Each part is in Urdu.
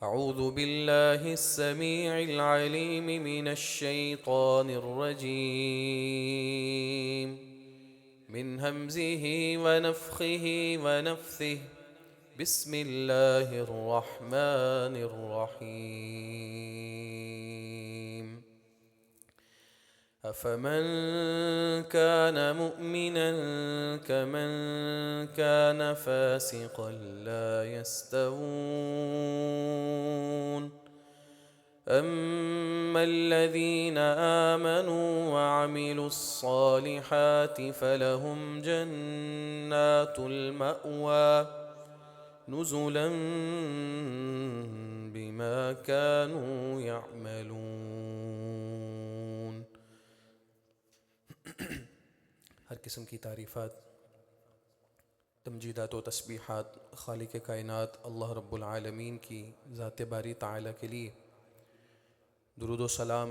أعوذ بالله السميع العليم من الشيطان الرجيم من همزه ونفخه ونفثه بسم الله الرحمن الرحيم أفمن كان مؤمنا كمن كان فاسقا لا يستوون أما الذين آمنوا وعملوا الصالحات فلهم جنات المأوى نزلا بما كانوا يعملون۔ ہر قسم کی تعریفات، تمجیدات و تسبیحات خالق کائنات اللہ رب العالمین کی ذات باری تعالی کے لیے۔ درود و سلام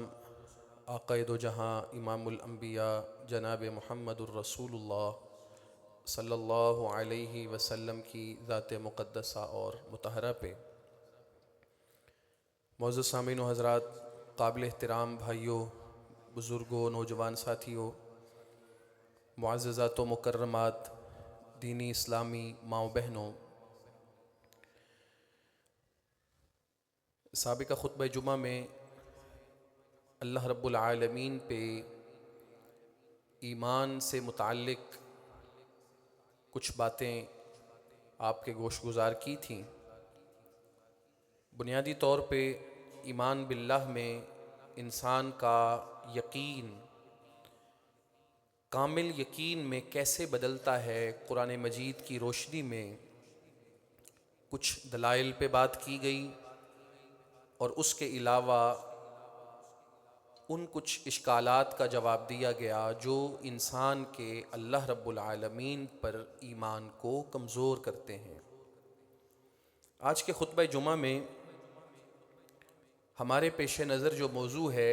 آقا دو جہاں امام الانبیاء جناب محمد الرسول اللہ صلی اللہ علیہ وسلم کی ذات مقدسہ اور مطہرہ پہ۔ معزز سامعین و حضرات، قابل احترام بھائیوں، بزرگوں، نوجوان ساتھیوں، معززات و مکرمات، دینی اسلامی ماں و بہنوں، سابقہ خطبہ جمعہ میں اللہ رب العالمین پہ ایمان سے متعلق کچھ باتیں آپ کے گوش گزار کی تھیں۔ بنیادی طور پہ ایمان باللہ میں انسان کا یقین، کامل یقین میں کیسے بدلتا ہے، قرآن مجید کی روشنی میں کچھ دلائل پہ بات کی گئی، اور اس کے علاوہ ان کچھ اشکالات کا جواب دیا گیا جو انسان کے اللہ رب العالمین پر ایمان کو کمزور کرتے ہیں۔ آج کے خطبہ جمعہ میں ہمارے پیش نظر جو موضوع ہے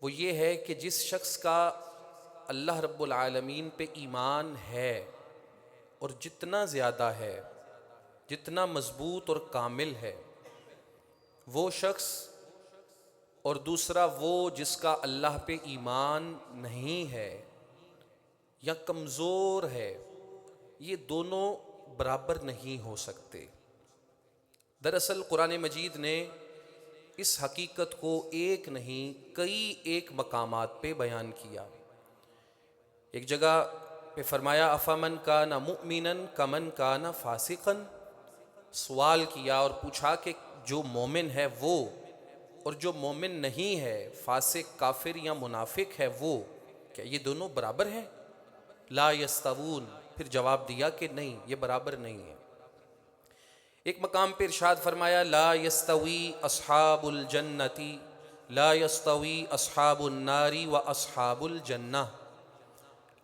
وہ یہ ہے کہ جس شخص کا اللہ رب العالمین پہ ایمان ہے، اور جتنا زیادہ ہے، جتنا مضبوط اور کامل ہے، وہ شخص، اور دوسرا وہ جس کا اللہ پہ ایمان نہیں ہے یا کمزور ہے، یہ دونوں برابر نہیں ہو سکتے۔ دراصل قرآن مجید نے اس حقیقت کو ایک نہیں ایک مقامات پہ بیان کیا۔ ایک جگہ پہ فرمایا افمن کان مؤمنا کمن کان فاسقا، سوال کیا اور پوچھا کہ جو مومن ہے وہ اور جو مومن نہیں ہے، فاسق، کافر یا منافق ہے، وہ کیا یہ دونوں برابر ہیں؟ لا یستوون، پھر جواب دیا کہ نہیں، یہ برابر نہیں ہے۔ ایک مقام پہ ارشاد فرمایا لا یستوی اصحاب الجنت لا یستوی اصحاب النار و اصحاب الجنہ،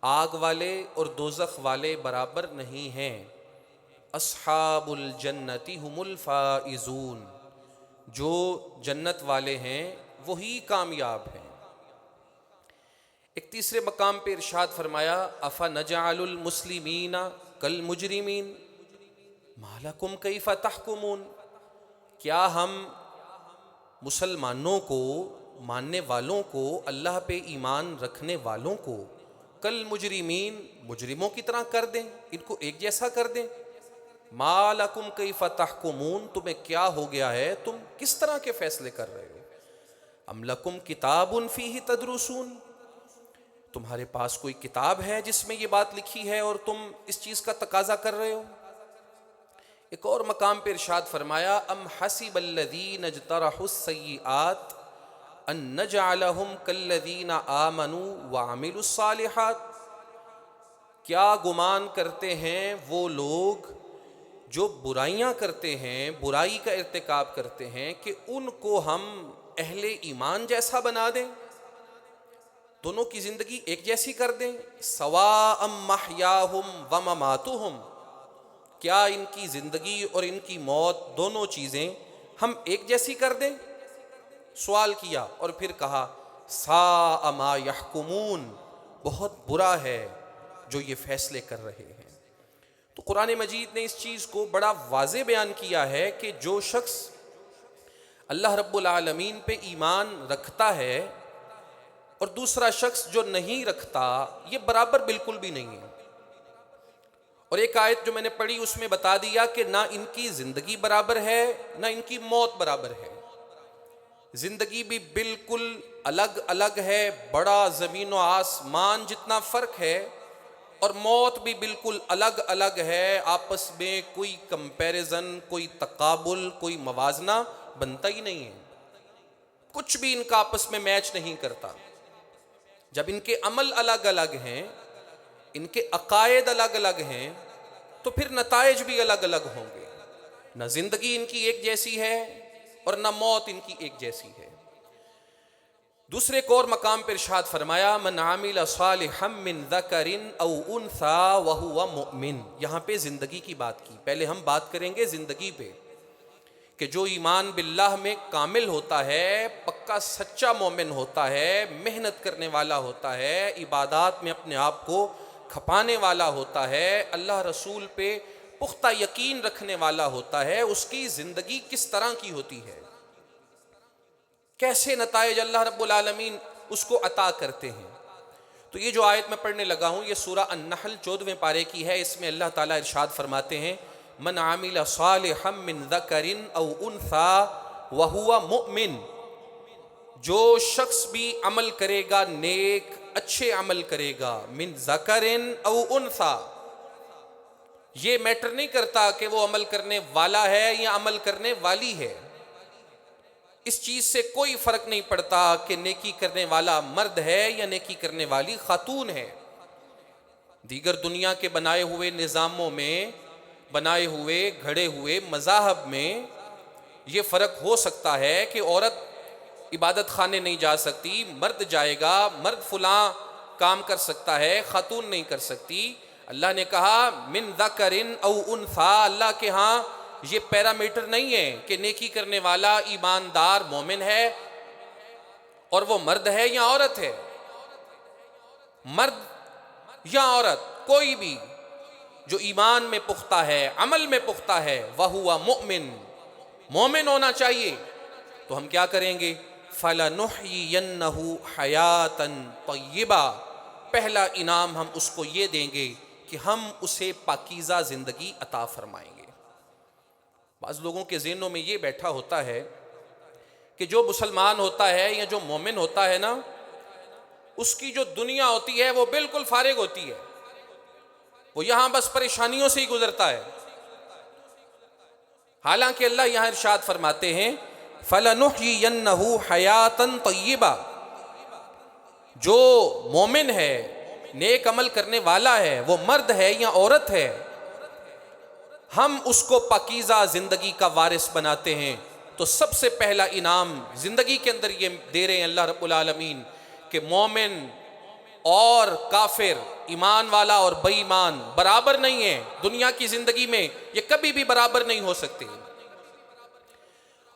آگ والے اور دوزخ والے برابر نہیں ہیں، اصحاب الجنت هم الفائزون، جو جنت والے ہیں وہی کامیاب ہیں۔ ایک تیسرے مقام پہ ارشاد فرمایا افنجعل المسلمین کالمجرمین ما لکم کیف تحکمون، کیا ہم مسلمانوں کو، ماننے والوں کو، اللہ پہ ایمان رکھنے والوں کو کالمجرمین، مجرموں کی طرح کر دیں، ان کو ایک جیسا کر دیں؟ ما لکم کیف تحکمون، تمہیں کیا ہو گیا ہے، تم کس طرح کے فیصلے کر رہے ہو؟ ام لکم کتاب فیہ تدرسون، تمہارے پاس کوئی کتاب ہے جس میں یہ بات لکھی ہے اور تم اس چیز کا تقاضا کر رہے ہو؟ ایک اور مقام پہ ارشاد فرمایا ام حسب الذین اجترحوا السیئات ان نجعلہم کالذین آمنوا وعملوا الصالحات، کیا گمان کرتے ہیں وہ لوگ جو برائیاں کرتے ہیں، برائی کا ارتکاب کرتے ہیں، کہ ان کو ہم اہل ایمان جیسا بنا دیں، دونوں کی زندگی ایک جیسی کر دیں؟ سواء محیاہم ومماتہم، کیا ان کی زندگی اور ان کی موت دونوں چیزیں ہم ایک جیسی کر دیں؟ سوال کیا اور پھر کہا ساء ما یحکمون، بہت برا ہے جو یہ فیصلے کر رہے ہیں۔ تو قرآن مجید نے اس چیز کو بڑا واضح بیان کیا ہے کہ جو شخص اللہ رب العالمین پہ ایمان رکھتا ہے اور دوسرا شخص جو نہیں رکھتا، یہ برابر بالکل بھی نہیں ہے۔ اور ایک آیت جو میں نے پڑھی اس میں بتا دیا کہ نہ ان کی زندگی برابر ہے نہ ان کی موت برابر ہے۔ زندگی بھی بالکل الگ الگ ہے، بڑا زمین و آسمان جتنا فرق ہے، اور موت بھی بالکل الگ الگ ہے، آپس میں کوئی کمپیریزن، کوئی تقابل، کوئی موازنہ بنتا ہی نہیں ہے، کچھ بھی ان کا آپس میں میچ نہیں کرتا۔ جب ان کے عمل الگ الگ ہیں، ان کے عقائد الگ الگ ہیں، تو پھر نتائج بھی الگ الگ ہوں گے۔ نہ زندگی ان کی ایک جیسی ہے اور نہ موت ان کی ایک جیسی ہے۔ دوسرے ایک اور مقام پر ارشاد فرمایا من عمل صالحا من ذکر او انثی وہو مؤمن۔ یہاں پہ زندگی کی بات کی، پہلے ہم بات کریں گے زندگی پہ، کہ جو ایمان باللہ میں کامل ہوتا ہے، پکا سچا مومن ہوتا ہے، محنت کرنے والا ہوتا ہے، عبادات میں اپنے آپ کو کھپانے والا ہوتا ہے، اللہ رسول پہ پختہ یقین رکھنے والا ہوتا ہے، اس کی زندگی کس طرح کی ہوتی ہے، کیسے نتائج اللہ رب العالمین اس کو عطا کرتے ہیں۔ تو یہ جو آیت میں پڑھنے لگا ہوں یہ سورہ النحل 14ویں پارے کی ہے۔ اس میں اللہ تعالیٰ ارشاد فرماتے ہیں من عمل صالحا من ذکر او انثی وہو مؤمن، جو شخص بھی عمل کرے گا نیک، اچھے عمل کرے گا، من ذکر او انثی، یہ میٹر نہیں کرتا کہ وہ عمل کرنے والا ہے یا عمل کرنے والی ہے، اس چیز سے کوئی فرق نہیں پڑتا کہ نیکی کرنے والا مرد ہے یا نیکی کرنے والی خاتون ہے۔ دیگر دنیا کے بنائے ہوئے نظاموں میں، بنائے ہوئے گھڑے ہوئے مذاہب میں یہ فرق ہو سکتا ہے کہ عورت عبادت خانے نہیں جا سکتی، مرد جائے گا، مرد فلاں کام کر سکتا ہے، خاتون نہیں کر سکتی۔ اللہ نے کہا من ذکر او انثی، اللہ کے ہاں یہ پیرامیٹر نہیں ہے کہ نیکی کرنے والا ایماندار مومن ہے اور وہ مرد ہے یا عورت ہے۔ مرد یا عورت کوئی بھی جو ایمان میں پختہ ہے، عمل میں پختہ ہے، وہو مؤمن، مومن ہونا چاہیے، تو ہم کیا کریں گے؟ فَلَنُحْيِيَنَّهُ حَيَاةً طَيِّبَةً، پہلا انعام ہم اس کو یہ دیں گے کہ ہم اسے پاکیزہ زندگی عطا فرمائیں گے۔ بعض لوگوں کے ذہنوں میں یہ بیٹھا ہوتا ہے کہ جو مسلمان ہوتا ہے یا جو مومن ہوتا ہے نا، اس کی جو دنیا ہوتی ہے وہ بالکل فارغ ہوتی ہے، وہ یہاں بس پریشانیوں سے ہی گزرتا ہے۔ حالانکہ اللہ یہاں ارشاد فرماتے ہیں فَلَنُحْيِيَنَّهُ حَيَاةً طَيِّبَةً، جو مومن ہے، نیک عمل کرنے والا ہے، وہ مرد ہے یا عورت ہے، ہم اس کو پاکیزہ زندگی کا وارث بناتے ہیں۔ تو سب سے پہلا انعام زندگی کے اندر یہ دے رہے ہیں اللہ رب العالمین کہ مومن اور کافر، ایمان والا اور بے ایمان برابر نہیں ہیں دنیا کی زندگی میں، یہ کبھی بھی برابر نہیں ہو سکتے۔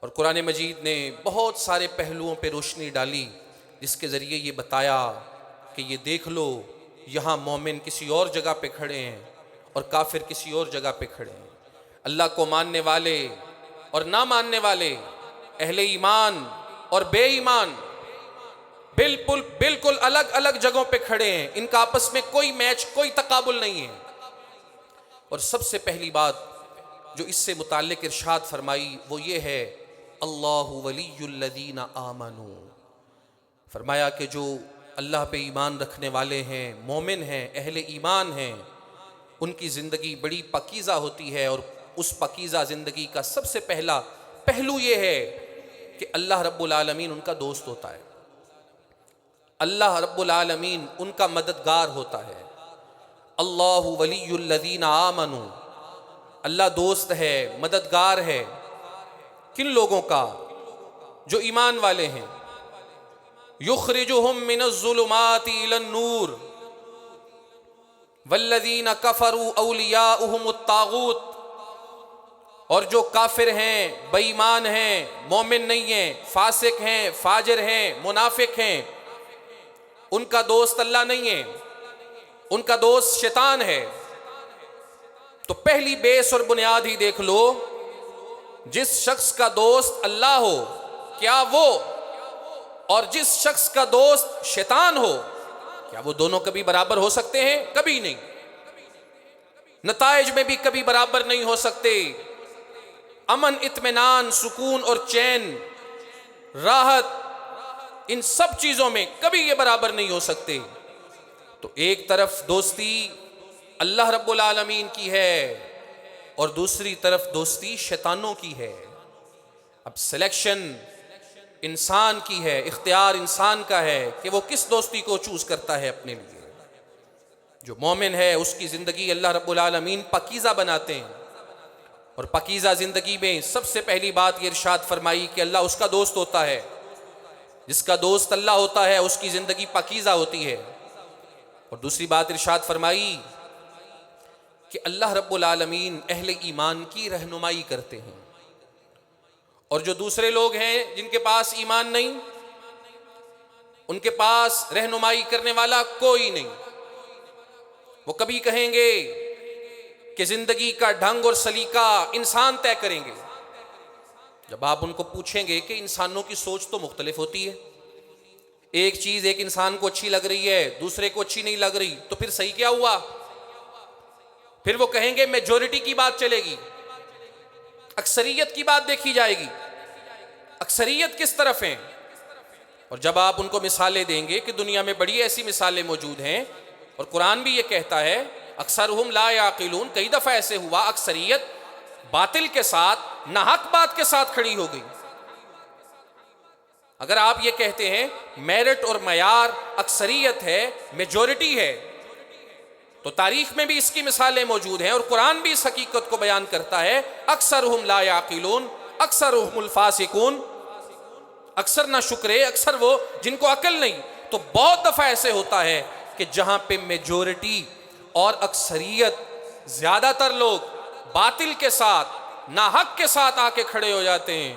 اور قرآن مجید نے بہت سارے پہلوؤں پہ روشنی ڈالی جس کے ذریعے یہ بتایا کہ یہ دیکھ لو، یہاں مومن کسی اور جگہ پہ کھڑے ہیں اور کافر کسی اور جگہ پہ کھڑے ہیں، اللہ کو ماننے والے اور نہ ماننے والے، اہل ایمان اور بے ایمان بالکل الگ الگ جگہوں پہ کھڑے ہیں، ان کا آپس میں کوئی میچ، کوئی تقابل نہیں ہے۔ اور سب سے پہلی بات جو اس سے متعلق ارشاد فرمائی وہ یہ ہے اللہ ولی الذین آمنوا، فرمایا کہ جو اللہ پہ ایمان رکھنے والے ہیں، مومن ہیں، اہل ایمان ہیں، ان کی زندگی بڑی پاکیزہ ہوتی ہے، اور اس پاکیزہ زندگی کا سب سے پہلا پہلو یہ ہے کہ اللہ رب العالمین ان کا دوست ہوتا ہے، اللہ رب العالمین ان کا مددگار ہوتا ہے۔ اللہ ولی الذین آمنوا، اللہ دوست ہے، مددگار ہے، کن لوگوں کا؟ جو ایمان والے ہیں۔ یخرجہم من الظلمات الی النور والذین کفروا اولیاؤہم الطاغوت، اور جو کافر ہیں، بے ایمان ہیں، مومن نہیں ہیں، فاسق ہیں، فاجر ہیں، منافق ہیں، ان کا دوست اللہ نہیں ہے، ان کا دوست شیطان ہے۔ تو پہلی بیس اور بنیاد ہی دیکھ لو، جس شخص کا دوست اللہ ہو، کیا وہ اور جس شخص کا دوست شیطان ہو، کیا وہ دونوں کبھی برابر ہو سکتے ہیں؟ کبھی نہیں۔ نتائج میں بھی کبھی برابر نہیں ہو سکتے۔ امن، اطمینان، سکون اور چین، راحت، ان سب چیزوں میں کبھی یہ برابر نہیں ہو سکتے۔ تو ایک طرف دوستی اللہ رب العالمین کی ہے اور دوسری طرف دوستی شیطانوں کی ہے۔ اب سلیکشن انسان کی ہے، اختیار انسان کا ہے کہ وہ کس دوستی کو چوز کرتا ہے اپنے لیے۔ جو مومن ہے اس کی زندگی اللہ رب العالمین پاکیزہ بناتے ہیں، اور پاکیزہ زندگی میں سب سے پہلی بات یہ ارشاد فرمائی کہ اللہ اس کا دوست ہوتا ہے۔ جس کا دوست اللہ ہوتا ہے اس کی زندگی پاکیزہ ہوتی ہے۔ اور دوسری بات ارشاد فرمائی کہ اللہ رب العالمین اہل ایمان کی رہنمائی کرتے ہیں، اور جو دوسرے لوگ ہیں جن کے پاس ایمان نہیں، ان کے پاس رہنمائی کرنے والا کوئی نہیں۔ وہ کبھی کہیں گے کہ زندگی کا ڈھنگ اور سلیقہ انسان طے کریں گے۔ جب آپ ان کو پوچھیں گے کہ انسانوں کی سوچ تو مختلف ہوتی ہے، ایک چیز ایک انسان کو اچھی لگ رہی ہے، دوسرے کو اچھی نہیں لگ رہی، تو پھر صحیح کیا ہوا؟ پھر وہ کہیں گے میجورٹی کی بات چلے گی، اکثریت کی بات دیکھی جائے گی، اکثریت کس طرف ہیں؟ اور جب آپ ان کو مثالیں دیں گے کہ دنیا میں بڑی ایسی مثالیں موجود ہیں، اور قرآن بھی یہ کہتا ہے اکثرہم لا یعقلون، کئی دفعہ ایسے ہوا اکثریت باطل کے ساتھ، ناحق بات کے ساتھ کھڑی ہو گئی۔ اگر آپ یہ کہتے ہیں میرٹ اور معیار اکثریت ہے، میجورٹی ہے، تو تاریخ میں بھی اس کی مثالیں موجود ہیں، اور قرآن بھی اس حقیقت کو بیان کرتا ہے اکثرہم لا یعقلون اکثرہم الفاسقون، اکثر نہ شکرے، اکثر وہ جن کو عقل نہیں۔ تو بہت دفعہ ایسے ہوتا ہے کہ جہاں پہ میجورٹی اور اکثریت، زیادہ تر لوگ باطل کے ساتھ، ناحق کے ساتھ آ کے کھڑے ہو جاتے ہیں،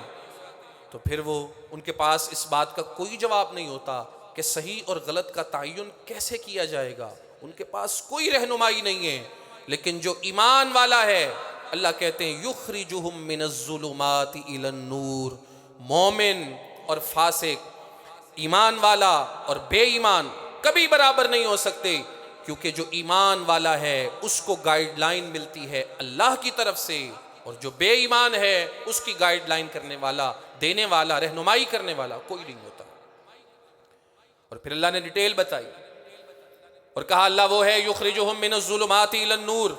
تو پھر وہ ان کے پاس اس بات کا کوئی جواب نہیں ہوتا کہ صحیح اور غلط کا تعین کیسے کیا جائے گا۔ ان کے پاس کوئی رہنمائی نہیں ہے۔ لیکن جو ایمان والا ہے، اللہ کہتے ہیں یخرجہم من الظلمات الی النور، مومن اور فاسق، ایمان والا اور بے ایمان کبھی برابر نہیں ہو سکتے، کیونکہ جو ایمان والا ہے اس کو گائیڈ لائن ملتی ہے اللہ کی طرف سے، اور جو بے ایمان ہے اس کی گائیڈ لائن کرنے والا، دینے والا، رہنمائی کرنے والا کوئی نہیں ہوتا۔ اور پھر اللہ نے ڈیٹیل بتائی اور کہا اللہ وہ ہے یخرجہم من الظلمات الی النور،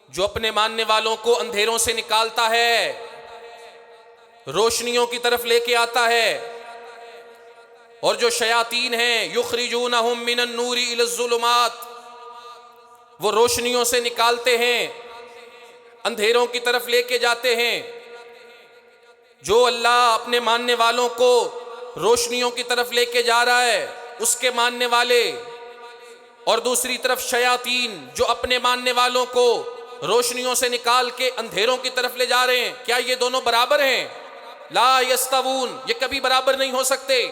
جو اپنے ماننے والوں کو اندھیروں سے نکالتا ہے، روشنیوں کی طرف لے کے آتا ہے۔ اور جو شیاطین ہیں یخرجونہم من النور الی الظلمات، وہ روشنیوں سے نکالتے ہیں، اندھیروں کی طرف لے کے جاتے ہیں۔ جو اللہ اپنے ماننے والوں کو روشنیوں کی طرف لے کے جا رہا ہے اس کے ماننے والے، اور دوسری طرف شیاطین جو اپنے ماننے والوں کو روشنیوں سے نکال کے اندھیروں کی طرف لے جا رہے ہیں، کیا یہ دونوں برابر ہیں؟ لا یستوون، یہ کبھی برابر نہیں ہو سکتے۔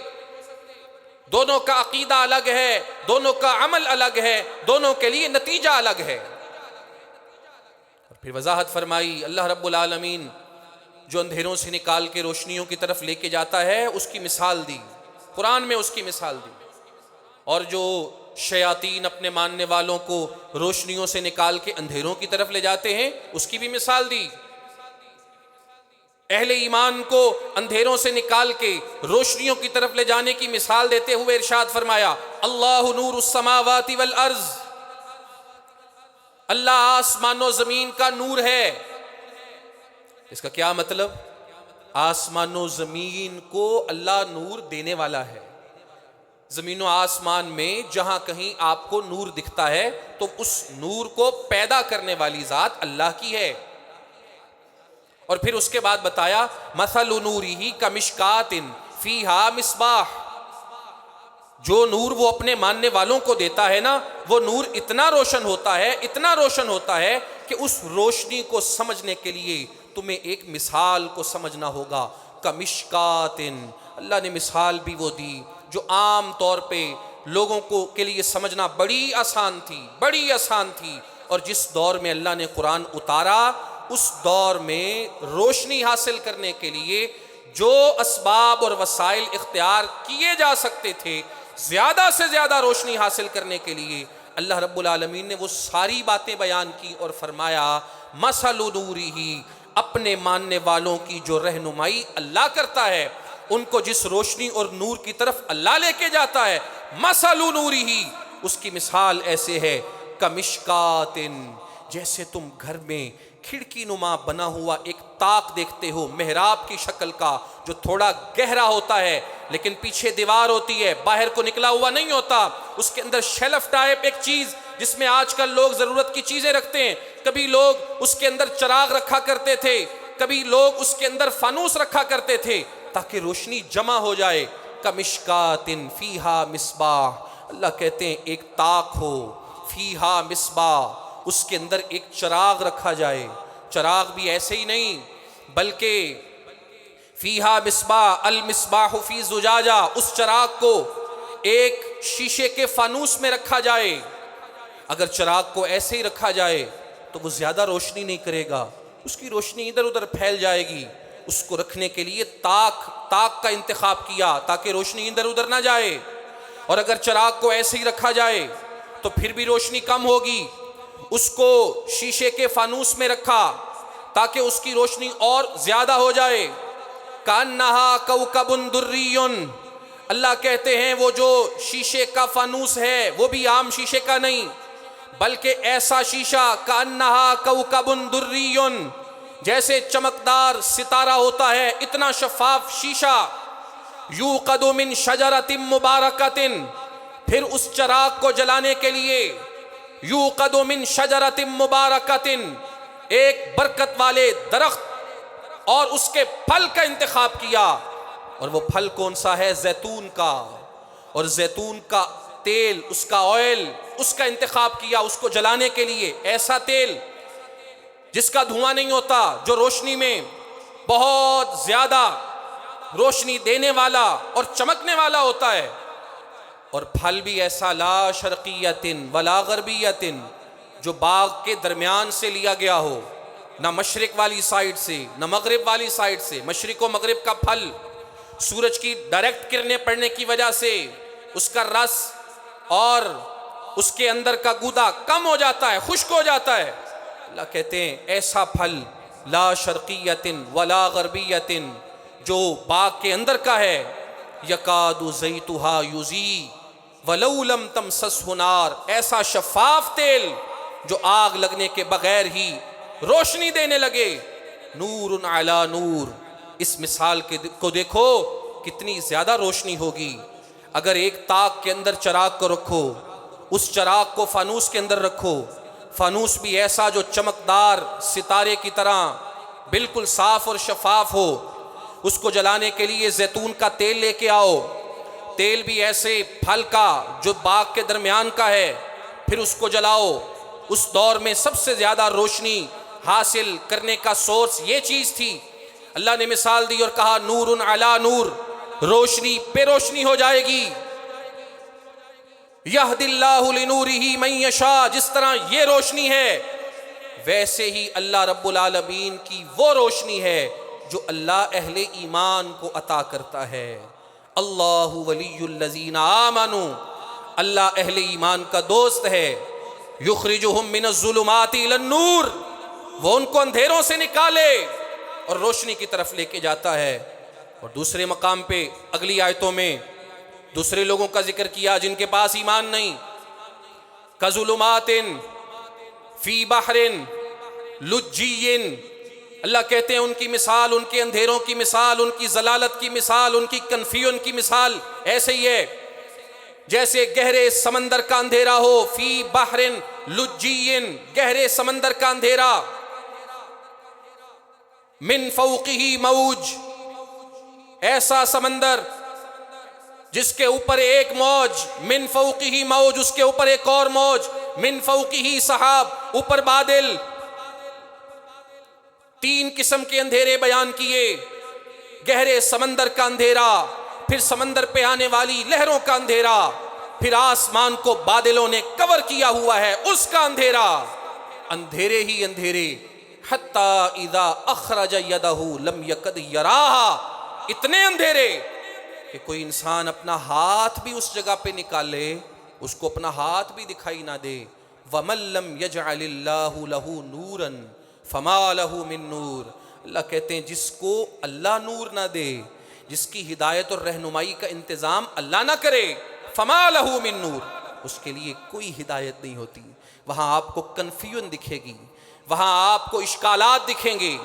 دونوں کا عقیدہ الگ ہے، دونوں کا عمل الگ ہے، دونوں کے لیے نتیجہ الگ ہے۔ اور پھر وضاحت فرمائی اللہ رب العالمین جو اندھیروں سے نکال کے روشنیوں کی طرف لے کے جاتا ہے اس کی مثال دی، قرآن میں اس کی مثال دی۔ اور جو شیاطین اپنے ماننے والوں کو روشنیوں سے نکال کے اندھیروں کی طرف لے جاتے ہیں اس کی بھی مثال دی۔ اہل ایمان کو اندھیروں سے نکال کے روشنیوں کی طرف لے جانے کی مثال دیتے ہوئے ارشاد فرمایا اللہ نور السماوات والارض، اللہ آسمان و زمین کا نور ہے۔ اس کا کیا مطلب؟ آسمان و زمین کو اللہ نور دینے والا ہے۔ زمین و آسمان میں جہاں کہیں آپ کو نور دکھتا ہے تو اس نور کو پیدا کرنے والی ذات اللہ کی ہے۔ اور پھر اس کے بعد بتایا مثل نورہ کمشکات فیہا مصباح، جو نور وہ اپنے ماننے والوں کو دیتا ہے نا، وہ نور اتنا روشن ہوتا ہے، اتنا روشن ہوتا ہے کہ اس روشنی کو سمجھنے کے لیے تمہیں ایک مثال کو سمجھنا ہوگا۔ کمشکات، اللہ نے مثال بھی وہ دی جو عام طور پہ لوگوں کو کے لیے سمجھنا بڑی آسان تھی، بڑی آسان تھی، اور جس دور میں اللہ نے قرآن اتارا اس دور میں روشنی حاصل کرنے کے لیے جو اسباب اور وسائل اختیار کیے جا سکتے تھے، زیادہ سے زیادہ روشنی حاصل کرنے کے لیے اللہ رب العالمین نے وہ ساری باتیں بیان کی اور فرمایا مثل نورہ، اپنے ماننے والوں کی جو رہنمائی اللہ کرتا ہے، ان کو جس روشنی اور نور کی طرف اللہ لے کے جاتا ہے، مثل نورہ، اس کی مثال ایسے ہے کمشکات، جیسے تم گھر میں کھڑکی نما بنا ہوا ایک طاق دیکھتے ہو محراب کی شکل کا، جو تھوڑا گہرا ہوتا ہے لیکن پیچھے دیوار ہوتی ہے، باہر کو نکلا ہوا نہیں ہوتا، اس کے اندر شیلف ٹائپ ایک چیز جس میں آج کل لوگ ضرورت کی چیزیں رکھتے ہیں، کبھی لوگ اس کے اندر چراغ رکھا کرتے تھے، کبھی لوگ اس کے اندر فانوس رکھا کرتے تھے تاکہ روشنی جمع ہو جائے، کمشکات فیہا مصباح، اللہ کہتے ہیں ایک طاق ہو، فیہا مصباح، اس کے اندر ایک چراغ رکھا جائے، چراغ بھی ایسے ہی نہیں بلکہ فیہا مصباح، المصباح فی زجاجہ، اس چراغ کو ایک شیشے کے فانوس میں رکھا جائے۔ اگر چراغ کو ایسے ہی رکھا جائے تو وہ زیادہ روشنی نہیں کرے گا، اس کی روشنی ادھر ادھر پھیل جائے گی۔ اس کو رکھنے کے لیے طاق کا انتخاب کیا تاکہ روشنی ادھر ادھر نہ جائے، اور اگر چراغ کو ایسے ہی رکھا جائے تو پھر بھی روشنی کم ہوگی، اس کو شیشے کے فانوس میں رکھا تاکہ اس کی روشنی اور زیادہ ہو جائے۔ کأنہا کوکب دری، اللہ کہتے ہیں وہ جو شیشے کا فانوس ہے وہ بھی عام شیشے کا نہیں بلکہ ایسا شیشہ کأنہا کوکب دری، جیسے چمکدار ستارہ ہوتا ہے، اتنا شفاف شیشہ، یوقد من شجرۃ مبارکۃ، پھر اس چراغ کو جلانے کے لیے یوقد من شجرۃ مبارکۃ، ایک برکت والے درخت اور اس کے پھل کا انتخاب کیا، اور وہ پھل کون سا ہے؟ زیتون کا، اور زیتون کا تیل، اس کا آئل، اس کا انتخاب کیا اس کو جلانے کے لیے، ایسا تیل جس کا دھواں نہیں ہوتا، جو روشنی میں بہت زیادہ روشنی دینے والا اور چمکنے والا ہوتا ہے، اور پھل بھی ایسا لا شرقیت ولا غربیت، جو باغ کے درمیان سے لیا گیا ہو، نہ مشرق والی سائڈ سے نہ مغرب والی سائڈ سے۔ مشرق و مغرب کا پھل سورج کی ڈائریکٹ کرنیں پڑنے کی وجہ سے اس کا رس اور اس کے اندر کا گودا کم ہو جاتا ہے، خشک ہو جاتا ہے۔ اللہ کہتے ہیں ایسا پھل لا شرقیت ولا غربیت جو باغ کے اندر کا ہے، یکاد زیتھا یضیء ولو لم تمسسہ نار، ایسا شفاف تیل جو آگ لگنے کے بغیر ہی روشنی دینے لگے، نور علی نور۔ اس مثال کو دیکھو کتنی زیادہ روشنی ہوگی۔ اگر ایک طاق کے اندر چراغ کو رکھو، اس چراغ کو فانوس کے اندر رکھو، فانوس بھی ایسا جو چمکدار ستارے کی طرح بالکل صاف اور شفاف ہو، اس کو جلانے کے لیے زیتون کا تیل لے کے آؤ، تیل بھی ایسے پھل کا جو باغ کے درمیان کا ہے، پھر اس کو جلاؤ۔ اس دور میں سب سے زیادہ روشنی حاصل کرنے کا سورس یہ چیز تھی۔ اللہ نے مثال دی اور کہا نور علی نور، روشنی پہ روشنی ہو جائے گی۔ یہدی اللہ لنورہ من یشاء، جس طرح یہ روشنی ہے ویسے ہی اللہ رب العالمین کی وہ روشنی ہے جو اللہ اہل ایمان کو عطا کرتا ہے۔ اللہ ولی الذین آمنوا، اللہ اہل ایمان کا دوست ہے۔ یخرجہم من الظلمات الی النور، وہ ان کو اندھیروں سے نکالے اور روشنی کی طرف لے کے جاتا ہے۔ اور دوسرے مقام پہ اگلی آیتوں میں دوسرے لوگوں کا ذکر کیا جن کے پاس ایمان نہیں، کظلمات فی بحر لجی، اللہ کہتے ہیں ان کی مثال، ان کے اندھیروں کی مثال، ان کی ضلالت کی مثال، ان کی کنفیوژن کی مثال ایسے ہی ہے جیسے گہرے سمندر کا اندھیرا ہو، فی بحر لجی، گہرے سمندر کا اندھیرا، من فوقہ موج، ایسا سمندر جس کے اوپر ایک موج، من فوقہ موج، اس کے اوپر ایک اور موج، من فوقہ سحاب، اوپر بادل۔ تین قسم کے اندھیرے بیان کیے، گہرے سمندر کا اندھیرا، پھر سمندر پہ آنے والی لہروں کا اندھیرا، پھر آسمان کو بادلوں نے کور کیا ہوا ہے اس کا اندھیرا۔ اندھیرے ہی اندھیرے، حتی اذا اخرج یدہ لم یکد یراہا، اتنے اندھیرے کہ کوئی انسان اپنا ہاتھ بھی اس جگہ پہ نکالے اس کو اپنا ہاتھ بھی دکھائی نہ دے۔ وَمَن لَّمْ يَجْعَلِ اللَّهُ لَهُ نُورًا فَمَا لَهُ مِن نُور، اللہ کہتے ہیں جس کو اللہ نور نہ دے، جس کی ہدایت اور رہنمائی کا انتظام اللہ نہ کرے، فَمَا لَهُ مِن نور، اس کے لیے کوئی ہدایت نہیں ہوتی۔ وہاں آپ کو کنفیوژن دکھے گی، وہاں آپ کو اشکالات دکھیں گے،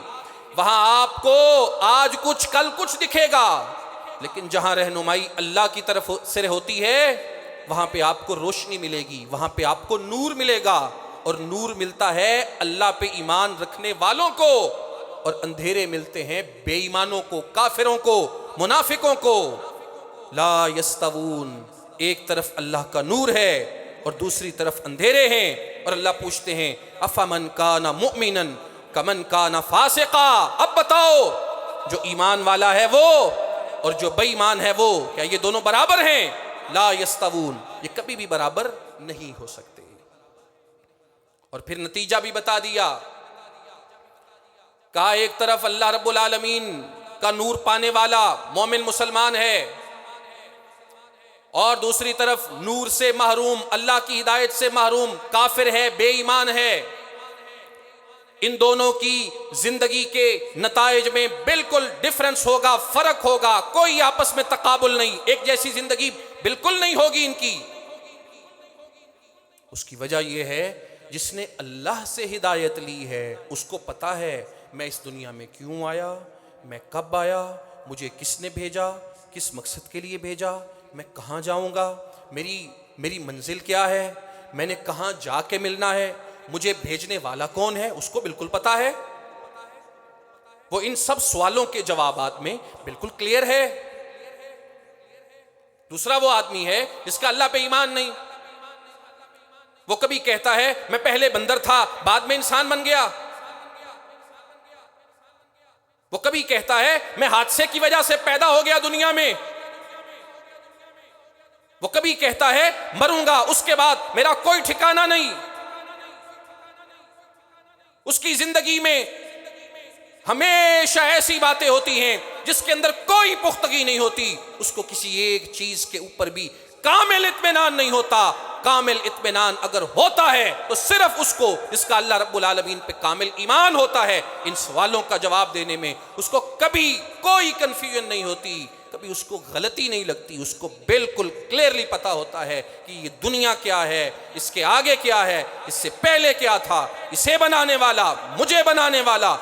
وہاں آپ کو آج کچھ کل کچھ دکھے گا، لیکن جہاں رہنمائی اللہ کی طرف سے ہوتی ہے وہاں پہ آپ کو روشنی ملے گی، وہاں پہ آپ کو نور ملے گا، اور نور ملتا ہے اللہ پہ ایمان رکھنے والوں کو، اور اندھیرے ملتے ہیں بے ایمانوں کو، کافروں کو، منافقوں کو۔ لا یستوون، ایک طرف اللہ کا نور ہے اور دوسری طرف اندھیرے ہیں، اور اللہ پوچھتے ہیں افمن کان مؤمنا کمن کان فاسقا، اب بتاؤ جو ایمان والا ہے وہ اور جو بے ایمان ہے وہ، کیا یہ دونوں برابر ہیں؟ لا یستوون، یہ کبھی بھی برابر نہیں ہو سکتے۔ اور پھر نتیجہ بھی بتا دیا، کہا ایک طرف اللہ رب العالمین کا نور پانے والا مومن مسلمان ہے، اور دوسری طرف نور سے محروم، اللہ کی ہدایت سے محروم کافر ہے، بے ایمان ہے۔ ان دونوں کی زندگی کے نتائج میں بالکل ڈفرنس ہوگا، فرق ہوگا، کوئی آپس میں تقابل نہیں، ایک جیسی زندگی بالکل نہیں ہوگی ان کی۔ اس کی وجہ یہ ہے جس نے اللہ سے ہدایت لی ہے اس کو پتا ہے میں اس دنیا میں کیوں آیا، میں کب آیا، مجھے کس نے بھیجا، کس مقصد کے لیے بھیجا، میں کہاں جاؤں گا، میری منزل کیا ہے، میں نے کہاں جا کے ملنا ہے، مجھے بھیجنے والا کون ہے، اس کو بالکل پتا ہے۔ وہ ان سب سوالوں کے جوابات میں بالکل کلیئر ہے۔ دوسرا وہ آدمی ہے جس کا اللہ پہ ایمان نہیں، وہ کبھی کہتا ہے میں پہلے بندر تھا بعد میں انسان بن گیا، وہ کبھی کہتا ہے میں حادثے کی وجہ سے پیدا ہو گیا دنیا میں، وہ کبھی کہتا ہے مروں گا اس کے بعد میرا کوئی ٹھکانہ نہیں۔ اس کی زندگی میں ہمیشہ ایسی باتیں ہوتی ہیں جس کے اندر کوئی پختگی نہیں ہوتی، اس کو کسی ایک چیز کے اوپر بھی کامل اطمینان نہیں ہوتا۔ کامل اطمینان اگر ہوتا ہے تو صرف اس کو جس کا اللہ رب العالمین پہ کامل ایمان ہوتا ہے، ان سوالوں کا جواب دینے میں اس کو کبھی کوئی کنفیوژن نہیں ہوتی، کبھی اس کو غلطی نہیں لگتی، اس کو بالکل کلیئرلی پتا ہوتا ہے کہ یہ دنیا کیا ہے، اس کے آگے کیا ہے، اس سے پہلے کیا تھا، اسے بنانے والا، مجھے بنانے والا،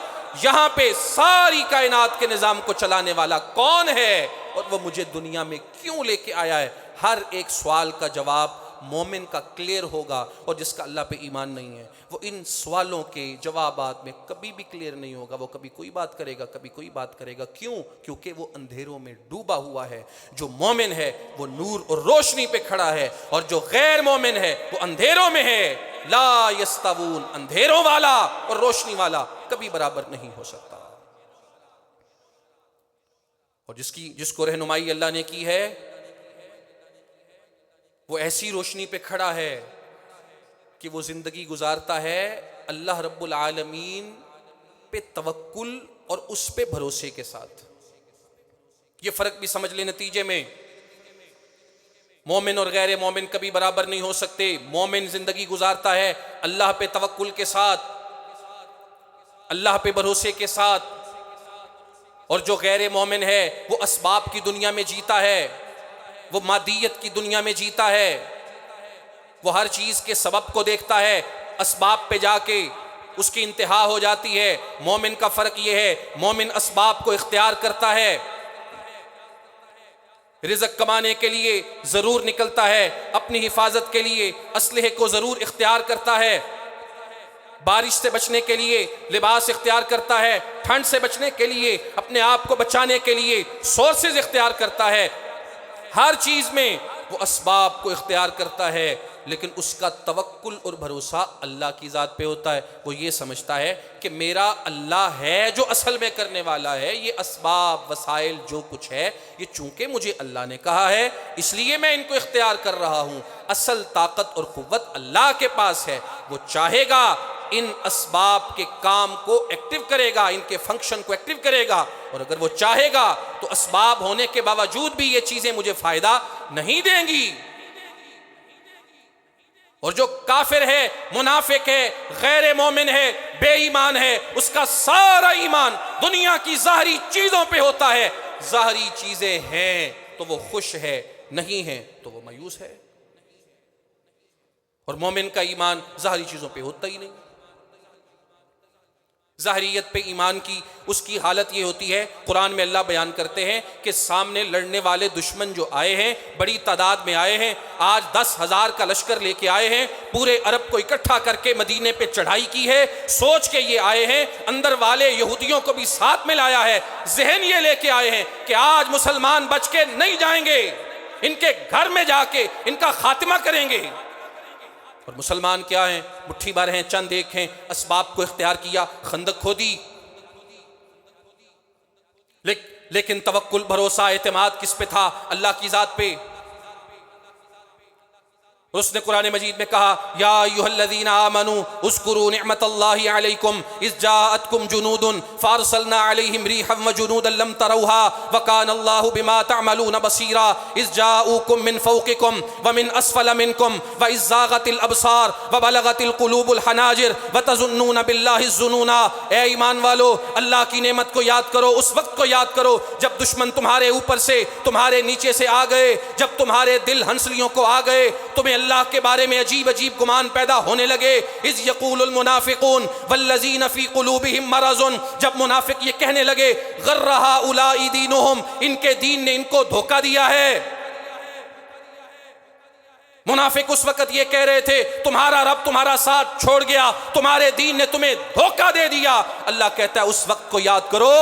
یہاں پہ ساری کائنات کے نظام کو چلانے والا کون ہے، اور وہ مجھے دنیا میں کیوں لے کے آیا ہے۔ ہر ایک سوال کا جواب مومن کا کلیئر ہوگا، اور جس کا اللہ پہ ایمان نہیں ہے وہ ان سوالوں کے جوابات میں کبھی بھی کلیئر نہیں ہوگا، وہ کبھی کوئی بات کرے گا، کبھی کوئی بات کرے گا۔ کیوں؟ کیونکہ وہ اندھیروں میں ڈوبا ہوا ہے۔ جو مومن ہے وہ نور اور روشنی پہ کھڑا ہے، اور جو غیر مومن ہے وہ اندھیروں میں ہے۔ لا یستوون، اندھیروں والا اور روشنی والا کبھی برابر نہیں ہو سکتا۔ اور جس کو رہنمائی اللہ نے کی ہے وہ ایسی روشنی پہ کھڑا ہے کہ وہ زندگی گزارتا ہے اللہ رب العالمین پہ توکل اور اس پہ بھروسے کے ساتھ۔ یہ فرق بھی سمجھ لیں نتیجے میں، مومن اور غیر مومن کبھی برابر نہیں ہو سکتے۔ مومن زندگی گزارتا ہے اللہ پہ توکل کے ساتھ، اللہ پہ بھروسے کے ساتھ، اور جو غیر مومن ہے وہ اسباب کی دنیا میں جیتا ہے، وہ مادیت کی دنیا میں جیتا ہے، وہ ہر چیز کے سبب کو دیکھتا ہے، اسباب پہ جا کے اس کی انتہا ہو جاتی ہے۔ مومن کا فرق یہ ہے مومن اسباب کو اختیار کرتا ہے، رزق کمانے کے لیے ضرور نکلتا ہے، اپنی حفاظت کے لیے اسلحے کو ضرور اختیار کرتا ہے، بارش سے بچنے کے لیے لباس اختیار کرتا ہے، ٹھنڈ سے بچنے کے لیے اپنے آپ کو بچانے کے لیے سورسز اختیار کرتا ہے، ہر چیز میں وہ اسباب کو اختیار کرتا ہے، لیکن اس کا توکل اور بھروسہ اللہ کی ذات پہ ہوتا ہے۔ وہ یہ سمجھتا ہے کہ میرا اللہ ہے جو اصل میں کرنے والا ہے، یہ اسباب وسائل جو کچھ ہے یہ چونکہ مجھے اللہ نے کہا ہے اس لیے میں ان کو اختیار کر رہا ہوں۔ اصل طاقت اور قوت اللہ کے پاس ہے، وہ چاہے گا ان اسباب کے کام کو ایکٹیو کرے گا، ان کے فنکشن کو ایکٹیو کرے گا، اور اگر وہ چاہے گا تو اسباب ہونے کے باوجود بھی یہ چیزیں مجھے فائدہ نہیں دیں گی۔ اور جو کافر ہے، منافق ہے، غیر مومن ہے، بے ایمان ہے، اس کا سارا ایمان دنیا کی ظاہری چیزوں پہ ہوتا ہے۔ ظاہری چیزیں ہیں تو وہ خوش ہے، نہیں ہیں تو وہ مایوس ہے۔ اور مومن کا ایمان ظاہری چیزوں پہ ہوتا ہی نہیں۔ ظاہریت پہ ایمان کی اس کی حالت یہ ہوتی ہے، قرآن میں اللہ بیان کرتے ہیں کہ سامنے لڑنے والے دشمن جو آئے ہیں، بڑی تعداد میں آئے ہیں، آج 10,000 کا لشکر لے کے آئے ہیں، پورے عرب کو اکٹھا کر کے مدینے پہ چڑھائی کی ہے، سوچ کے یہ آئے ہیں، اندر والے یہودیوں کو بھی ساتھ میں لایا ہے، ذہن یہ لے کے آئے ہیں کہ آج مسلمان بچ کے نہیں جائیں گے، ان کے گھر میں جا کے ان کا خاتمہ کریں گے۔ اور مسلمان کیا ہیں؟ مٹھی بھر ہیں، چند ایک ہیں، اسباب کو اختیار کیا، خندق کھودی، لیکن توکل، بھروسہ، اعتماد کس پہ تھا؟ اللہ کی ذات پہ۔ اس نے قرآن مجید میں کہا یا ایھا الذین آمنوا اذکروا نعمت اللہ علیکم اذ جاءتکم جنود فارسلنا علیہم ریحا وجنودا لم تروها وکان اللہ بما تعملون بصیرا اذ جاءوکم من فوقکم ومن اسفل منکم واذ زاغت الابصار وبلغت القلوب الحناجر وتظنون باللہ الظنون۔ اے ایمان والو، اللہ کی نعمت کو یاد کرو، اس وقت کو یاد کرو جب دشمن تمہارے اوپر سے، تمہارے نیچے سے آ گئے، جب تمہارے دل ہنسلیوں کو آ گئے، تمہیں اللہ کے بارے میں عجیب عجیب گمان پیدا ہونے لگے۔ اذ یقول المنافقون والذین فی قلوبہم مرض، جب منافق یہ کہنے لگے غر ہؤلاء دینہم، ان کے دین نے ان کو دھوکہ دیا ہے۔ منافق اس وقت یہ کہہ رہے تھے تمہارا رب تمہارا ساتھ چھوڑ گیا، تمہارے دین نے تمہیں دھوکہ دے دیا۔ اللہ کہتا ہے اس وقت کو یاد کرو،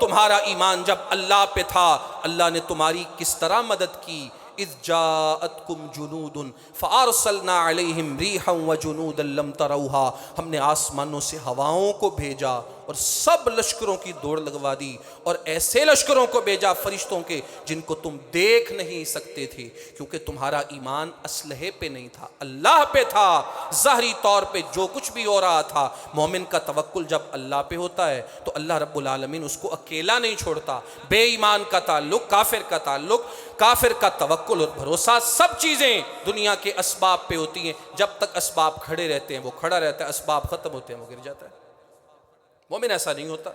تمہارا ایمان جب اللہ پہ تھا، اللہ نے تمہاری کس طرح مدد کی۔ اذ جاءتکم جنود فارسلنا علیہم ریحا وجنودا لم تروها، ہم نے آسمانوں سے ہواؤں کو بھیجا اور سب لشکروں کی دوڑ لگوا دی، اور ایسے لشکروں کو بھیجا فرشتوں کے جن کو تم دیکھ نہیں سکتے تھے، کیونکہ تمہارا ایمان اسلحے پہ نہیں تھا، اللہ پہ تھا۔ ظاہری طور پہ جو کچھ بھی ہو رہا تھا، مومن کا توکل جب اللہ پہ ہوتا ہے تو اللہ رب العالمین اس کو اکیلا نہیں چھوڑتا۔ بے ایمان کا تعلق، کافر کا تعلق، کافر کا توکل اور بھروسہ، سب چیزیں دنیا کے اسباب پہ ہوتی ہیں۔ جب تک اسباب کھڑے رہتے ہیں وہ کھڑا رہتا ہے، اسباب ختم ہوتے ہیں وہ گر جاتا ہے۔ مومن ایسا نہیں ہوتا،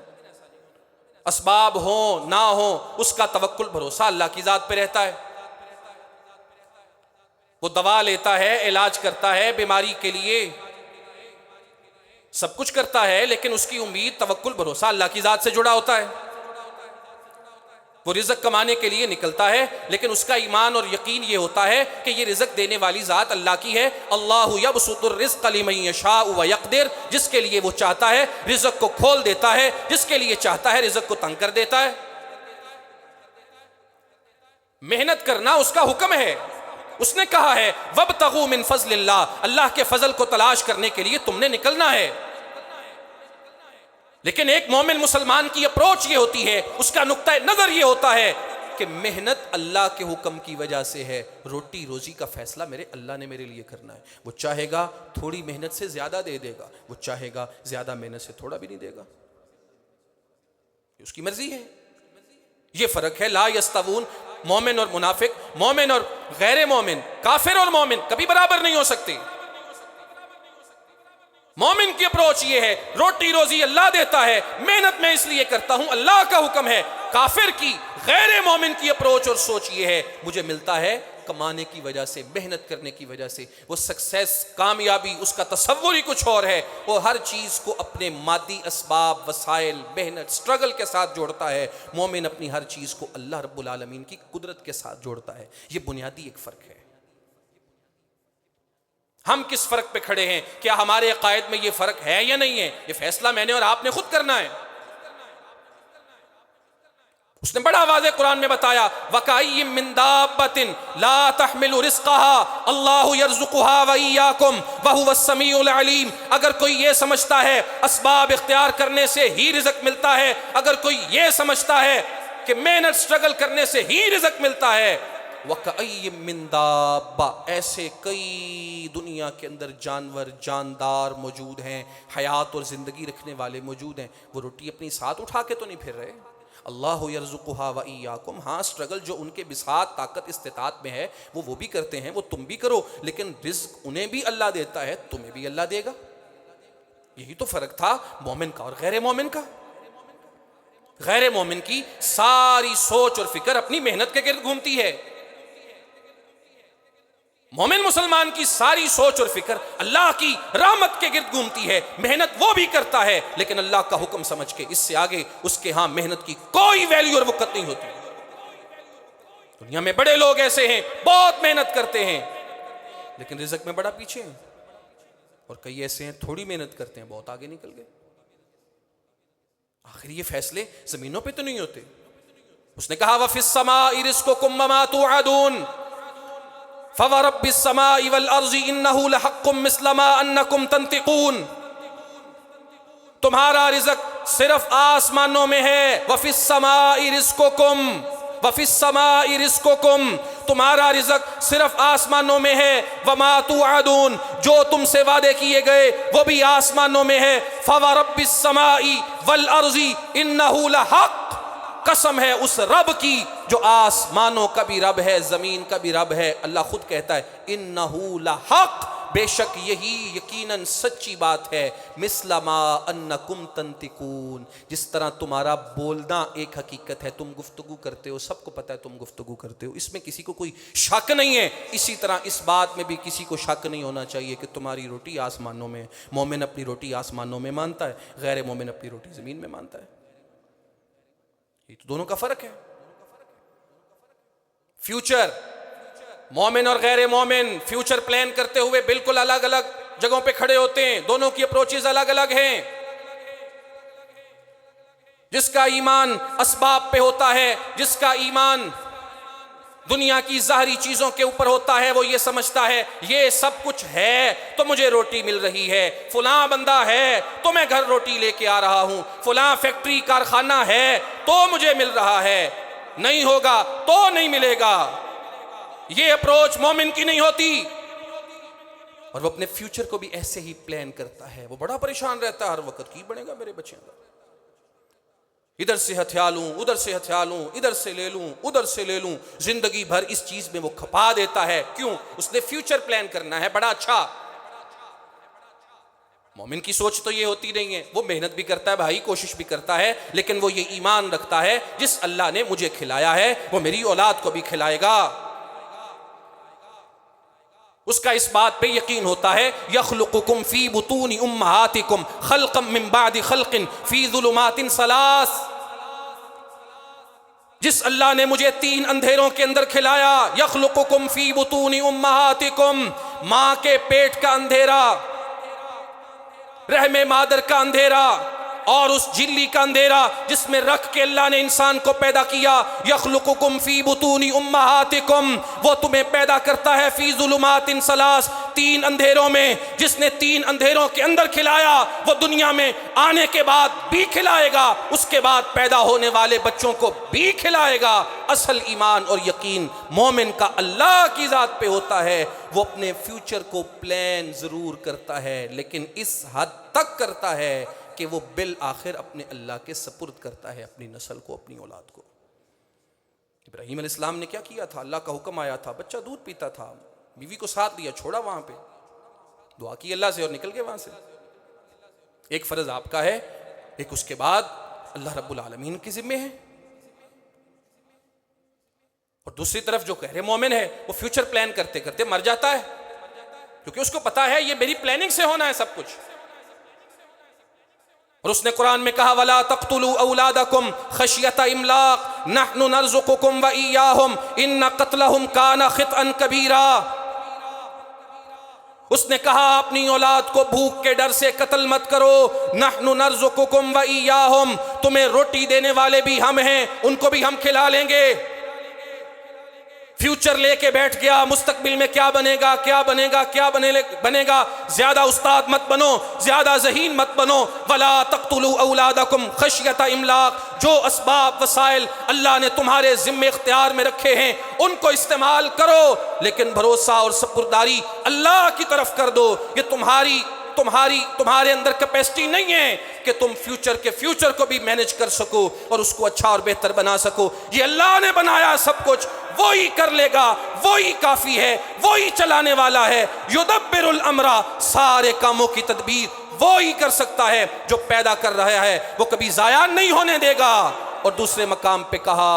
اسباب ہوں نہ ہوں اس کا توکل، بھروسہ اللہ کی ذات پہ رہتا ہے۔ وہ دوا لیتا ہے، علاج کرتا ہے بیماری کے لیے، سب کچھ کرتا ہے، لیکن اس کی امید، توکل، بھروسہ اللہ کی ذات سے جڑا ہوتا ہے۔ وہ رزق کمانے کے لیے نکلتا ہے، لیکن اس کا ایمان اور یقین یہ ہوتا ہے کہ یہ رزق دینے والی ذات اللہ کی ہے۔ اللہ یبسط الرزق لمن یشاء ویقدر، جس کے لیے وہ چاہتا ہے رزق کو کھول دیتا ہے، جس کے لیے چاہتا ہے رزق کو تنگ کر دیتا ہے۔ محنت کرنا اس کا حکم ہے، اس نے کہا ہے وابتغوا من فضل اللہ، اللہ کے فضل کو تلاش کرنے کے لیے تم نے نکلنا ہے۔ لیکن ایک مومن مسلمان کی اپروچ یہ ہوتی ہے، اس کا نقطہ نظر یہ ہوتا ہے کہ محنت اللہ کے حکم کی وجہ سے ہے، روٹی روزی کا فیصلہ میرے اللہ نے میرے لیے کرنا ہے۔ وہ چاہے گا تھوڑی محنت سے زیادہ دے دے گا، وہ چاہے گا زیادہ محنت سے تھوڑا بھی نہیں دے گا، یہ اس کی مرضی ہے۔ یہ فرق ہے، لا یستوون، مومن اور منافق، مومن اور غیر مومن، کافر اور مومن کبھی برابر نہیں ہو سکتے۔ مومن کی اپروچ یہ ہے روٹی روزی اللہ دیتا ہے، محنت میں اس لیے کرتا ہوں اللہ کا حکم ہے۔ کافر کی، غیر مومن کی اپروچ اور سوچ یہ ہے مجھے ملتا ہے کمانے کی وجہ سے، محنت کرنے کی وجہ سے۔ وہ سکسیس، کامیابی، اس کا تصور ہی کچھ اور ہے۔ وہ ہر چیز کو اپنے مادی اسباب، وسائل، محنت، سٹرگل کے ساتھ جوڑتا ہے۔ مومن اپنی ہر چیز کو اللہ رب العالمین کی قدرت کے ساتھ جوڑتا ہے۔ یہ بنیادی ایک فرق ہے۔ ہم کس فرق پہ کھڑے ہیں؟ کیا ہمارے عقائد میں یہ فرق ہے یا نہیں ہے؟ یہ فیصلہ میں نے اور آپ نے خود کرنا ہے۔ اس نے بڑا واضح قرآن میں بتایا وَكَأَيٍّ مِّن دَابَّةٍ لَا تَحْمِلُ رِزْقَهَا اللَّهُ يَرْزُقُهَا وَإِيَّاكُمْ وَهُوَ السَّمِيعُ الْعَلِيمُ۔ اگر کوئی یہ سمجھتا ہے اسباب اختیار کرنے سے ہی رزق ملتا ہے، اگر کوئی یہ سمجھتا ہے کہ محنت سٹرگل کرنے سے ہی رزق ملتا ہے، وَكَأَيٍّ مِّن دَابَّةٍ، ایسے کئی دنیا کے اندر جانور جاندار موجود ہیں، حیات اور زندگی رکھنے والے موجود ہیں، وہ روٹی اپنی ساتھ اٹھا کے تو نہیں پھر رہے۔ اللہ یرزقها وإیاکم، ہاں سٹرگل جو ان کے بساط طاقت استطاعت میں ہے وہ بھی کرتے ہیں، وہ تم بھی کرو، لیکن رزق انہیں بھی اللہ دیتا ہے، تمہیں بھی اللہ دے گا۔ یہی تو فرق تھا مومن کا اور غیر مومن کا۔ غیر مومن کی ساری سوچ اور فکر اپنی محنت کے گرد گھومتی ہے، مومن مسلمان کی ساری سوچ اور فکر اللہ کی رحمت کے گرد گھومتی ہے۔ محنت وہ بھی کرتا ہے لیکن اللہ کا حکم سمجھ کے، اس سے آگے اس کے ہاں محنت کی کوئی ویلیو اور وقت نہیں ہوتی۔ دنیا میں بڑے لوگ ایسے ہیں، بہت محنت کرتے ہیں لیکن رزق میں بڑا پیچھے ہیں، اور کئی ایسے ہیں تھوڑی محنت کرتے ہیں بہت آگے نکل گئے۔ آخر یہ فیصلے زمینوں پہ تو نہیں ہوتے۔ اس نے کہا وَفِي السَّمَاءِ رِزْقُكُمْ وَمَا تُوعَدُونَ فَوَرَبِّ السَّمَاءِ وَالْأَرْضِ إِنَّهُ لَحَقٌّ مِثْلَ مَا أَنَّكُمْ تَنْطِقُونَ، تمہارا رزق صرف آسمانوں میں ہے۔ وَفِي السَّمَاءِ رِزْقُكُمْ، وَفِي السَّمَاءِ رِزْقُكُمْ، تمہارا رزق صرف آسمانوں میں ہے۔ وَمَا تُوعَدُونَ، جو تم سے وعدے کیے گئے وہ بھی آسمانوں میں ہے۔ فَوَرَبِّ السَّمَاءِ وَالْأَرْضِ إِنَّهُ لَحَقٌّ، قسم ہے اس رب کی جو آسمانوں کا بھی رب ہے، زمین کا بھی رب ہے۔ اللہ خود کہتا ہے انہو لحق، بے شک یہی یقیناً سچی بات ہے۔ مثل ما انکم تنطقون، جس طرح تمہارا بولنا ایک حقیقت ہے، تم گفتگو کرتے ہو، سب کو پتہ ہے تم گفتگو کرتے ہو، اس میں کسی کو کوئی شک نہیں ہے۔ اسی طرح اس بات میں بھی کسی کو شک نہیں ہونا چاہیے کہ تمہاری روٹی آسمانوں میں، مومن اپنی روٹی آسمانوں میں مانتا ہے، غیر مومن اپنی روٹی زمین میں مانتا ہے۔ یہ تو دونوں کا فرق ہے۔ فیوچر، مومن اور غیر مومن فیوچر پلان کرتے ہوئے بالکل الگ الگ جگہوں پہ کھڑے ہوتے ہیں، دونوں کی اپروچز الگ الگ ہیں۔ جس کا ایمان اسباب پہ ہوتا ہے، جس کا ایمان دنیا کی ظاہری چیزوں کے اوپر ہوتا ہے، وہ یہ سمجھتا ہے یہ سب کچھ ہے تو مجھے روٹی مل رہی ہے، فلاں بندہ ہے تو میں گھر روٹی لے کے آ رہا ہوں، فلاں فیکٹری کارخانہ ہے تو مجھے مل رہا ہے، نہیں ہوگا تو نہیں ملے گا۔ یہ اپروچ مومن کی نہیں ہوتی، اور وہ اپنے فیوچر کو بھی ایسے ہی پلان کرتا ہے۔ وہ بڑا پریشان رہتا ہے ہر وقت، کی بنے گا میرے بچے کا، ادھر سے ہتھیار لوں، ادھر سے ہتھیار لوں، ادھر سے لے لوں، ادھر سے لے لوں، زندگی بھر اس چیز میں وہ کھپا دیتا ہے۔ کیوں؟ اس نے فیوچر پلان کرنا ہے بڑا اچھا۔ مومن کی سوچ تو یہ ہوتی نہیں ہے، وہ محنت بھی کرتا ہے بھائی، کوشش بھی کرتا ہے، لیکن وہ یہ ایمان رکھتا ہے جس اللہ نے مجھے کھلایا ہے وہ میری اولاد کو بھی کھلائے گا۔ اس کا اس بات پہ یقین ہوتا ہے یخلقکم فی بطون امہاتکم خلقا من بعد خلق فی ظلمات ثلاث، جس اللہ نے مجھے 3 اندھیروں کے اندر کھلایا، یخلقکم فی بطون امہاتکم، ماں کے پیٹ کا اندھیرا، رحم مادر کا اندھیرا، اور اس جھلی کا اندھیرا جس میں رکھ کے اللہ نے انسان کو پیدا کیا۔ یخلقکم فی بطون امہاتکم، وہ تمہیں پیدا کرتا ہے فی ظلمات ثلاث، 3 اندھیروں میں، جس نے 3 اندھیروں کے اندر کھلایا وہ دنیا میں آنے کے بعد بھی کھلائے گا، اس کے بعد پیدا ہونے والے بچوں کو بھی کھلائے گا۔ اصل ایمان اور یقین مومن کا اللہ کی ذات پہ ہوتا ہے، وہ اپنے فیوچر کو پلان ضرور کرتا ہے لیکن اس حد تک کرتا ہے کہ وہ بالآخر اپنے اللہ کے سپرد کرتا ہے اپنی نسل کو، اپنی اولاد کو۔ ابراہیم علیہ السلام نے کیا کیا تھا؟ اللہ کا حکم آیا تھا، بچہ دودھ پیتا تھا، بیوی کو ساتھ لیا، چھوڑا وہاں پہ، دعا کی اللہ سے اور نکل گئے وہاں سے۔ ایک فرض آپ کا ہے، ایک اس کے بعد اللہ رب العالمین کی ذمہ ہے، اور دوسری طرف جو غیر مومن ہے وہ فیوچر پلان کرتے کرتے مر جاتا ہے، کیونکہ اس کو پتا ہے یہ میری پلاننگ سے ہونا ہے سب کچھ۔ اور اس نے قرآن میں کہا وَلَا تَقْتُلُوا أَوْلَادَكُمْ خَشْيَةَ إِمْلَاقٍ نَحْنُ نَرْزُقُكُمْ وَإِيَّاهُمْ إِنَّ قَتْلَهُمْ كَانَ خِطْئًا كَبِيرًا۔ اس نے کہا اپنی اولاد کو بھوک کے ڈر سے قتل مت کرو، نَحْنُ نَرْزُقُكُمْ وَإِيَّاهُمْ، تمہیں روٹی دینے والے بھی ہم ہیں، ان کو بھی ہم کھلا لیں گے۔ فیوچر لے کے بیٹھ گیا، مستقبل میں کیا بنے گا، کیا بنے گا، کیا بنے گا. زیادہ استاد مت بنو، زیادہ ذہین مت بنو. وَلَا تَقْتُلُوا أَوْلَادَكُمْ خَشْيَةَ إِمْلَاقٍ. جو اسباب وسائل اللہ نے تمہارے ذمے اختیار میں رکھے ہیں ان کو استعمال کرو، لیکن بھروسہ اور سپرداری اللہ کی طرف کر دو. یہ تمہارے اندر کیپیسٹی نہیں ہے کہ تم فیوچر کو بھی مینج کر سکو اور اس کو اچھا اور بہتر بنا سکو. یہ اللہ نے بنایا سب کچھ، وہی کر لے گا، وہی کافی ہے، وہی چلانے والا ہے. یدبر الامر، سارے کاموں کی تدبیر وہی کر سکتا ہے. جو پیدا کر رہا ہے وہ کبھی ضائع نہیں ہونے دے گا. اور دوسرے مقام پہ کہا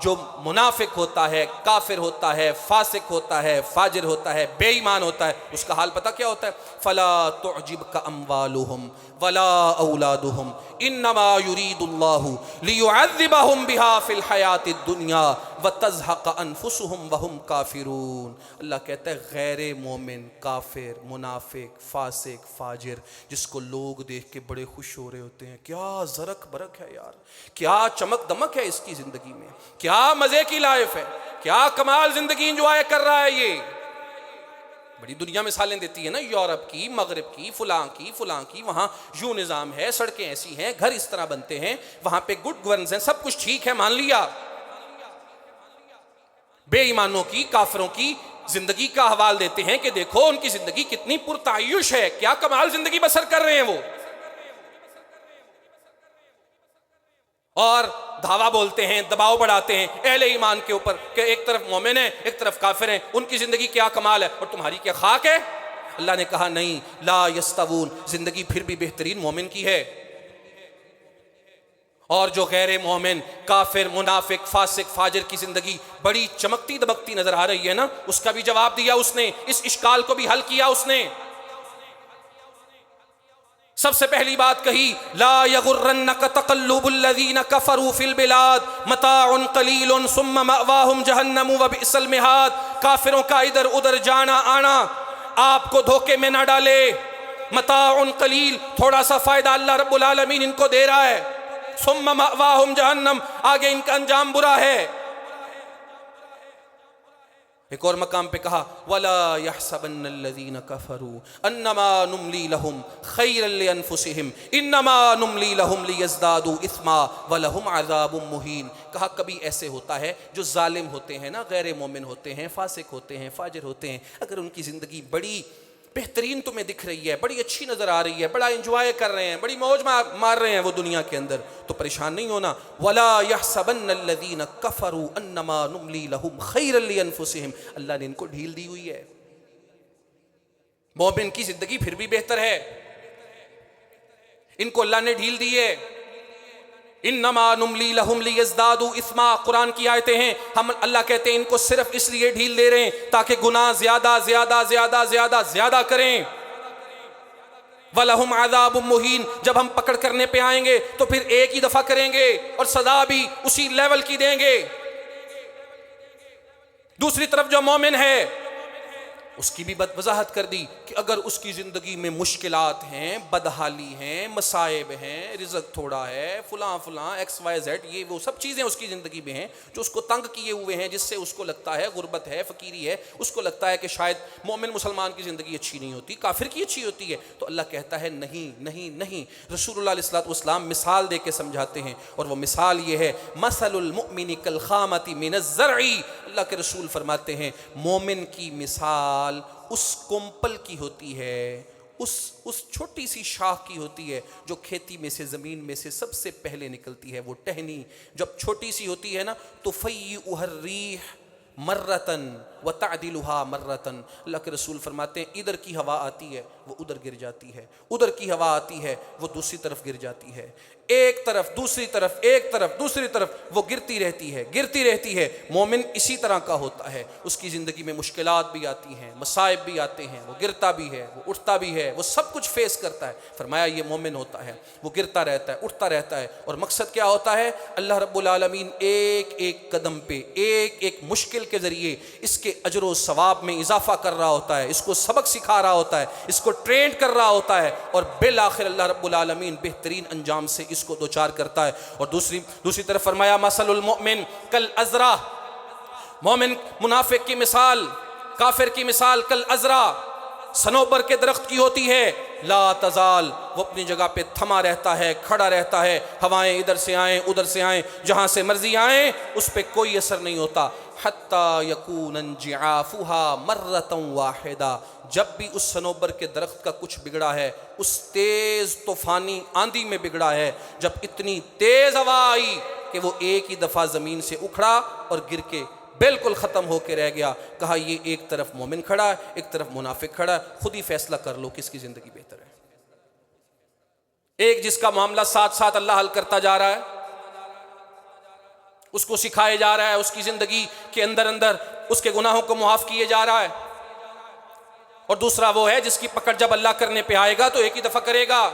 جو منافق ہوتا ہے، کافر ہوتا ہے، فاسق ہوتا ہے، فاجر ہوتا ہے، بے ایمان ہوتا ہے، اس کا حال پتہ کیا ہوتا ہے؟ فَلَا تُعْجِبْكَ أَمْوَالُهُمْ وَلَا أَوْلَادُهُمْ إِنَّمَا يُرِيدُ اللَّهُ لِيُعَذِّبَهُمْ بِهَا فِي الْحَيَاةِ الدُّنْيَا وَتَزْهَقَ أَنفُسُهُمْ وَهُمْ كَافِرُونَ. اللہ کہتا ہے غیر مومن، کافر، منافق، فاسق، فاجر، جس کو لوگ دیکھ کے بڑے خوش ہو رہے ہوتے ہیں، کیا زرق برق ہے یار، کیا چمک دمک ہے اس کی زندگی میں، کیا مزے کی لائف ہے، کیا کمال زندگی انجوائے کر رہا ہے. یہ بڑی دنیا مثالیں دیتی ہے نا، یورپ کی، مغرب کی، فلاں کی، وہاں یوں نظام ہے، سڑکیں ایسی ہیں، گھر اس طرح بنتے ہیں، وہاں پہ گڈ گورننس ہیں، سب کچھ ٹھیک ہے، مان لیا. بے ایمانوں کی، کافروں کی زندگی کا حوال دیتے ہیں کہ دیکھو ان کی زندگی کتنی پرتعیش ہے، کیا کمال زندگی بسر کر رہے ہیں وہ. اور دھاوا بولتے ہیں، دباؤ بڑھاتے ہیں اہل ایمان کے اوپر کہ ایک طرف مومن ہیں، ایک طرف کافر ہیں، ان کی زندگی کیا کمال ہے اور تمہاری کیا خاک ہے. اللہ نے کہا نہیں، لا یستوون، زندگی پھر بھی بہترین مومن کی ہے. اور جو غیر مومن، کافر، منافق، فاسق، فاجر کی زندگی بڑی چمکتی دمکتی نظر آ رہی ہے نا، اس کا بھی جواب دیا اس نے، اس اشکال کو بھی حل کیا اس نے. سب سے پہلی بات کہی لا یغرنک تقلب الذین کفروا فی البلاد متاع قلیل ثم مأواہم جہنم وبئس المہاد. کافروں کا ادھر ادھر جانا آنا آپ کو دھوکے میں نہ ڈالے. متاع قلیل، تھوڑا سا فائدہ اللہ رب العالمین ان کو دے رہا ہے. ثم مأواہم جہنم، آگے ان کا انجام برا ہے. ایک اور مقام پہ کہا وَلَا يَحْسَبَنَّ الَّذِينَ كَفَرُوا أَنَّمَا نُمْلِي لَهُمْ خَيْرًا لِأَنفُسِهِمْ إِنَّمَا نُمْلِي لَهُمْ لِيَزْدَادُوا إِثْمًا وَلَهُمْ عَذَابٌ مُهِينٌ. کہا کبھی ایسے ہوتا ہے جو ظالم ہوتے ہیں نا، غیر مومن ہوتے ہیں، فاسق ہوتے ہیں، فاجر ہوتے ہیں، اگر ان کی زندگی بڑی بہترین تمہیں دکھ رہی ہے، بڑی اچھی نظر آ رہی ہے، بڑا انجوائے کر رہے ہیں، بڑی موج مار رہے ہیں وہ دنیا کے اندر، تو پریشان نہیں ہونا. وَلَا يَحْسَبَنَّ الَّذِينَ كَفَرُوا أَنَّمَا نُمْلِي لَهُمْ خَيْرًا لِأَنفُسِهِمْ. اللہ نے ان کو ڈھیل دی ہوئی ہے. مومن کی زندگی پھر بھی بہتر ہے، ان کو اللہ نے ڈھیل دی ہے. انما نملی لہم لیزدادوا اثما، قرآن کی آیتیں ہیں. ہم اللہ کہتے ہیں ان کو صرف اس لیے ڈھیل دے رہے ہیں تاکہ گناہ زیادہ زیادہ زیادہ زیادہ زیادہ کریں. وَلَهُمْ عَذَابٌ مُهِينٌ، جب ہم پکڑ کرنے پہ آئیں گے تو پھر ایک ہی دفعہ کریں گے اور سزا بھی اسی لیول کی دیں گے. دوسری طرف جو مومن ہے اس کی بھی وضاحت کر دی کہ اگر اس کی زندگی میں مشکلات ہیں، بدحالی ہیں، مصائب ہیں، رزق تھوڑا ہے، فلاں ایکس وائی زیڈ، یہ وہ سب چیزیں اس کی زندگی میں ہیں جو اس کو تنگ کیے ہوئے ہیں، جس سے اس کو لگتا ہے غربت ہے، فقیری ہے، اس کو لگتا ہے کہ شاید مومن مسلمان کی زندگی اچھی نہیں ہوتی، کافر کی اچھی ہوتی ہے. تو اللہ کہتا ہے نہیں نہیں نہیں. رسول اللہ علیہ الصلوۃ والسلام مثال دے کے سمجھاتے ہیں، اور وہ مثال یہ ہے مثل المؤمن کالخامۃ من الزرع. اللہ کے رسول فرماتے ہیں مومن کی مثال اس کمپل کی ہوتی ہے، اس چھوٹی سی شاخ کی ہوتی ہے جو کھیتی میں سے، زمین میں سے سب سے پہلے نکلتی ہے. وہ ٹہنی جب چھوٹی سی ہوتی ہے نا تو تفیئها الريح مرتن وتعدلها مرتن. اللہ کے رسول فرماتے ہیں ادھر کی ہوا آتی ہے وہ ادھر گر جاتی ہے، ادھر کی ہوا آتی ہے وہ دوسری طرف گر جاتی ہے، ایک طرف دوسری طرف، ایک طرف دوسری طرف، وہ گرتی رہتی ہے گرتی رہتی ہے. مومن اسی طرح کا ہوتا ہے، اس کی زندگی میں مشکلات بھی آتی ہیں، مصائب بھی آتے ہیں، وہ گرتا بھی ہے، وہ اٹھتا بھی ہے، وہ سب کچھ فیس کرتا ہے. فرمایا یہ مومن ہوتا ہے، وہ گرتا رہتا ہے، اٹھتا رہتا ہے. اور مقصد کیا ہوتا ہے؟ اللہ رب العالمین ایک ایک قدم پہ، ایک ایک مشکل کے ذریعے اس کے اجر و ثواب میں اضافہ کر رہا ہوتا ہے، اس کو سبق سکھا رہا ہوتا ہے، اس کو ٹرینڈ کر رہا ہوتا ہے، اور بالآخر اللہ رب العالمین بہترین انجام سے اس کو دوچار کرتا ہے. اور دوسری طرف فرمایا مثل المؤمن کالازرع مومن منافق کی مثال، کافر کی مثال کل ازرا صنوبر کے درخت کی ہوتی ہے، لا تزال، وہ اپنی جگہ پہ تھما رہتا ہے، کھڑا رہتا ہے، ہوائیں ادھر سے آئیں ادھر سے آئیں، جہاں سے مرضی آئیں، اس پہ کوئی اثر نہیں ہوتا، حتی یکون انجعافها مرۃ واحدہ، جب بھی اس صنوبر کے درخت کا کچھ بگڑا ہے، اس تیز طوفانی آندھی میں بگڑا ہے، جب اتنی تیز ہوا آئی کہ وہ ایک ہی دفعہ زمین سے اکھڑا اور گر کے بالکل ختم ہو کے رہ گیا، کہا یہ ایک طرف مومن کھڑا ہے ایک طرف منافق کھڑا ہے، خود ہی فیصلہ کر لو کس کی زندگی بہتر ہے۔ ایک جس کا معاملہ ساتھ ساتھ اللہ حل کرتا جا رہا ہے، اس کو سکھائے جا رہا ہے، اس کی زندگی کے اندر اندر اس کے گناہوں کو معاف کیے جا رہا ہے، اور دوسرا وہ ہے جس کی پکڑ جب اللہ کرنے پہ آئے گا تو ایک ہی دفعہ کرے گا۔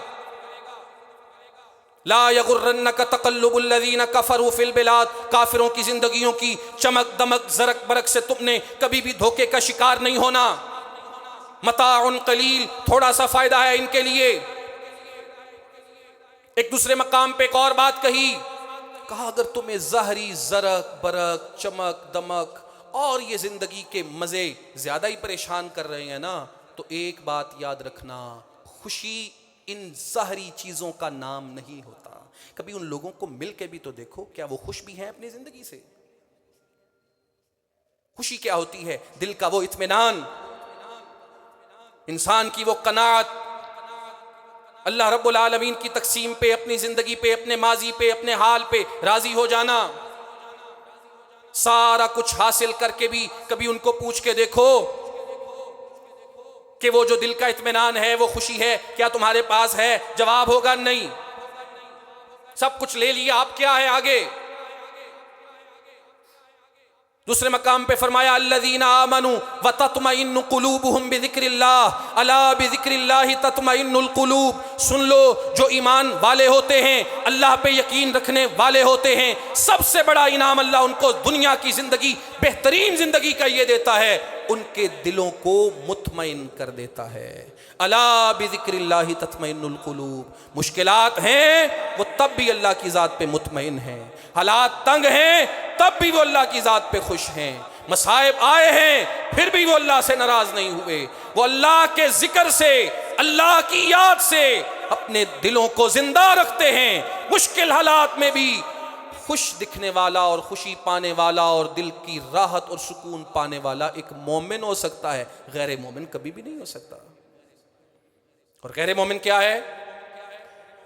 لا یغرنک تقلب الذین کفروا فی البلاد، کافروں کی زندگیوں کی چمک دمک زرق برق سے تم نے کبھی بھی دھوکے کا شکار نہیں ہونا۔ متاع قلیل، تھوڑا سا فائدہ ہے ان کے لیے۔ ایک دوسرے مقام پہ ایک اور بات کہی، کہا اگر تمہیں ظاہری زرق برق چمک دمک اور یہ زندگی کے مزے زیادہ ہی پریشان کر رہے ہیں نا، تو ایک بات یاد رکھنا، خوشی ان ظاہری چیزوں کا نام نہیں ہوتا۔ کبھی ان لوگوں کو مل کے بھی تو دیکھو، کیا وہ خوش بھی ہیں اپنی زندگی سے؟ خوشی کیا ہوتی ہے؟ دل کا وہ اطمینان، انسان کی وہ قناعت، اللہ رب العالمین کی تقسیم پہ، اپنی زندگی پہ، اپنے ماضی پہ، اپنے حال پہ راضی ہو جانا۔ سارا کچھ حاصل کر کے بھی کبھی ان کو پوچھ کے دیکھو کہ وہ جو دل کا اطمینان ہے، وہ خوشی ہے، کیا تمہارے پاس ہے؟ جواب ہوگا نہیں۔ سب کچھ لے لیا، اب کیا ہے آگے؟ دوسرے مقام پہ فرمایا الذین آمنوا وتطمئن قلوبہم بذکر اللہ، الا بذکر اللہ تطمئن القلوب، سن لو جو ایمان والے ہوتے ہیں، اللہ پہ یقین رکھنے والے ہوتے ہیں، سب سے بڑا انعام اللہ ان کو دنیا کی زندگی، بہترین زندگی کا یہ دیتا ہے، ان کے دلوں کو مطمئن کر دیتا ہے۔ الا بذکر اللہ تطمئن القلوب، مشکلات ہیں وہ تب بھی اللہ کی ذات پہ مطمئن ہیں، حالات تنگ ہیں تب بھی وہ اللہ کی ذات پہ خوش ہیں، مصائب آئے ہیں پھر بھی وہ اللہ سے ناراض نہیں ہوئے، وہ اللہ کے ذکر سے، اللہ کی یاد سے اپنے دلوں کو زندہ رکھتے ہیں۔ مشکل حالات میں بھی خوش دکھنے والا اور خوشی پانے والا اور دل کی راحت اور سکون پانے والا ایک مومن ہو سکتا ہے، غیر مومن کبھی بھی نہیں ہو سکتا۔ اور غیر مومن کیا ہے؟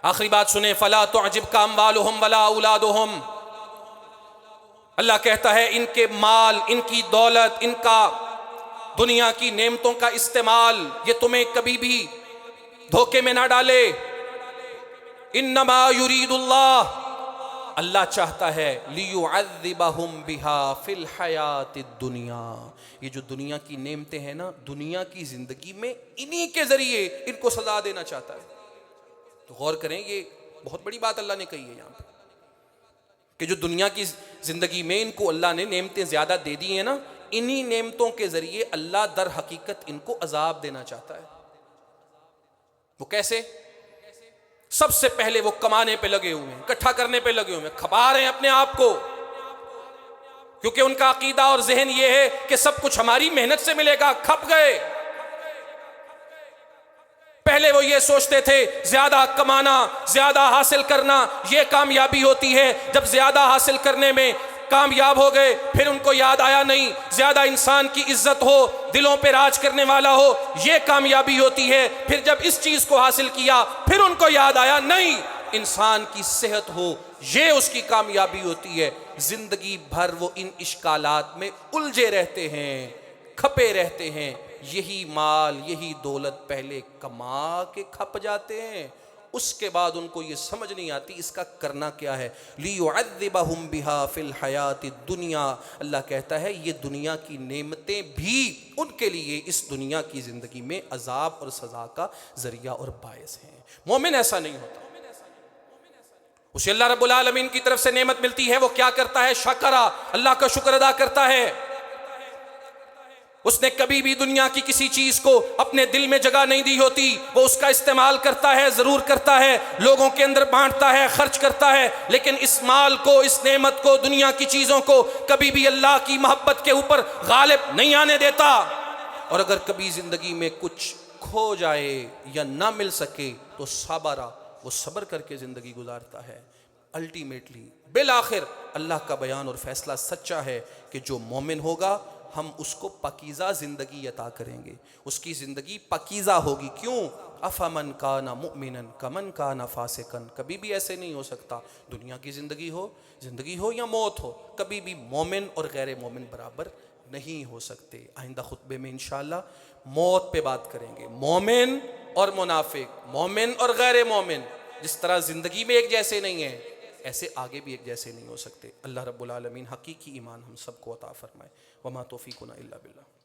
آخری بات سنیں، فلا تعجبک اموالہم ولا اولادہم، اللہ کہتا ہے ان کے مال، ان کی دولت، ان کا دنیا کی نعمتوں کا استعمال یہ تمہیں کبھی بھی دھوکے میں نہ ڈالے۔ انما یرید اللہ، اللہ چاہتا ہے لیعذبہم بہا فی الحیات الدنیا، یہ جو دنیا کی نعمتیں ہیں نا، دنیا کی زندگی میں انہی کے ذریعے ان کو سزا دینا چاہتا ہے۔ تو غور کریں، یہ بہت بڑی بات اللہ نے کہی ہے یہاں پہ، کہ جو دنیا کی زندگی میں ان کو اللہ نے نعمتیں زیادہ دے دی ہیں نا، انہی نعمتوں کے ذریعے اللہ در حقیقت ان کو عذاب دینا چاہتا ہے۔ وہ کیسے؟ سب سے پہلے وہ کمانے پہ لگے ہوئے ہیں، اکٹھا کرنے پہ لگے ہوئے ہیں، کھپا رہے ہیں اپنے آپ کو، کیونکہ ان کا عقیدہ اور ذہن یہ ہے کہ سب کچھ ہماری محنت سے ملے گا، کھپ گئے۔ پہلے وہ یہ سوچتے تھے زیادہ کمانا، زیادہ حاصل کرنا یہ کامیابی ہوتی ہے، جب زیادہ حاصل کرنے میں کامیاب ہو گئے پھر ان کو یاد آیا نہیں زیادہ انسان کی عزت ہو، دلوں پہ راج کرنے والا ہو، یہ کامیابی ہوتی ہے۔ پھر جب اس چیز کو حاصل کیا پھر ان کو یاد آیا نہیں انسان کی صحت ہو، یہ اس کی کامیابی ہوتی ہے۔ زندگی بھر وہ ان اشکالات میں الجھے رہتے ہیں، کھپے رہتے ہیں۔ یہی مال، یہی دولت پہلے کما کے کھپ جاتے ہیں، اس کے بعد ان کو یہ سمجھ نہیں آتی اس کا کرنا کیا ہے۔ لیعذبہم بہا فی الحیات الدنیا، اللہ کہتا ہے یہ دنیا کی نعمتیں بھی ان کے لیے اس دنیا کی زندگی میں عذاب اور سزا کا ذریعہ اور باعث ہیں۔ مومن ایسا نہیں ہوتا، اسے اللہ رب العالمین کی طرف سے نعمت ملتی ہے، وہ کیا کرتا ہے؟ شکرہ، اللہ کا شکر ادا کرتا ہے۔ اس نے کبھی بھی دنیا کی کسی چیز کو اپنے دل میں جگہ نہیں دی ہوتی، وہ اس کا استعمال کرتا ہے، ضرور کرتا ہے، لوگوں کے اندر بانٹتا ہے، خرچ کرتا ہے، لیکن اس مال کو، اس نعمت کو، دنیا کی چیزوں کو کبھی بھی اللہ کی محبت کے اوپر غالب نہیں آنے دیتا۔ اور اگر کبھی زندگی میں کچھ کھو جائے یا نہ مل سکے تو صبرا، وہ صبر کر کے زندگی گزارتا ہے۔ الٹیمیٹلی بالآخر اللہ کا بیان اور فیصلہ سچا ہے کہ جو مومن ہوگا ہم اس کو پاکیزہ زندگی عطا کریں گے، اس کی زندگی پاکیزہ ہوگی۔ کیوں؟ افمن کان مؤمنا کمن کان فاسقا، کبھی بھی ایسے نہیں ہو سکتا دنیا کی زندگی ہو یا موت ہو، کبھی بھی مومن اور غیر مومن برابر نہیں ہو سکتے۔ آئندہ خطبے میں انشاءاللہ موت پہ بات کریں گے، مومن اور منافق، مومن اور غیر مومن جس طرح زندگی میں ایک جیسے نہیں ہیں، ایسے آگے بھی ایک جیسے نہیں ہو سکتے۔ اللہ رب العالمین حقیقی ایمان ہم سب کو عطا فرمائے۔ وما توفیقنا الا باللہ۔